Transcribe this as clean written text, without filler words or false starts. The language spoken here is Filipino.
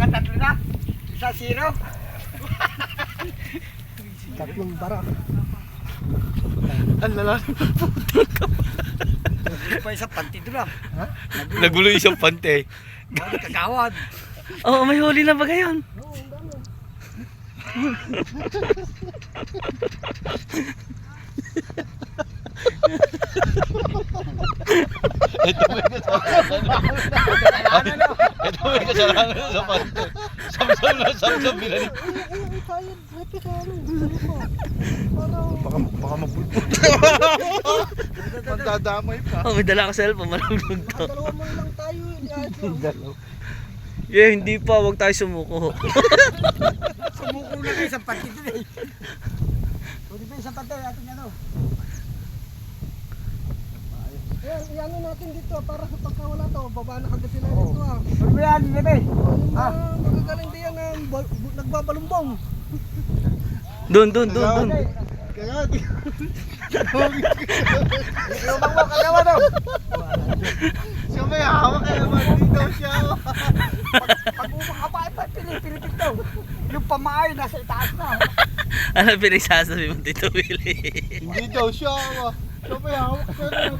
Nakatatlo na. 1-0. Tatlong bara. Ang lalalim ng putol ka. Pa isang panty doon. Ha? Nagulo isang pante. Kagawad. Oo, may huli na ba gayon? Oo, ang dami. Ito may kasalanan. Ito may kasalanan sa pante. Samsam na samsam binalik. Ay, kaya. Happy ka ano. Para. Baka mapulpul. Mandadamay pa. Oh, may dala ka cellphone, malulog to. Dalawa mo lang tayo. Dalaw. Yeah, hindi pa, wag tayo sumuko. Sumuko na kayo isang panty doon eh. Pwede pa isang panty ating ano. Ayan, iano natin dito para sa pagkawala to. Baba na kagad sila dito ah. Ano ba yan, Bebe? Yung Ah. magagaling din yan ang nagbabalumbong. Doon. Kaya di. Lumang mo, kagawad daw. Siya may hawak kaya mandi daw siya. Pag umakabay pa, pinipit daw. Yung pamaay nasa itaas na. Ano pinagsasabi mo, Tito Willie? Hindi daw siya. Siya may hawak kaya.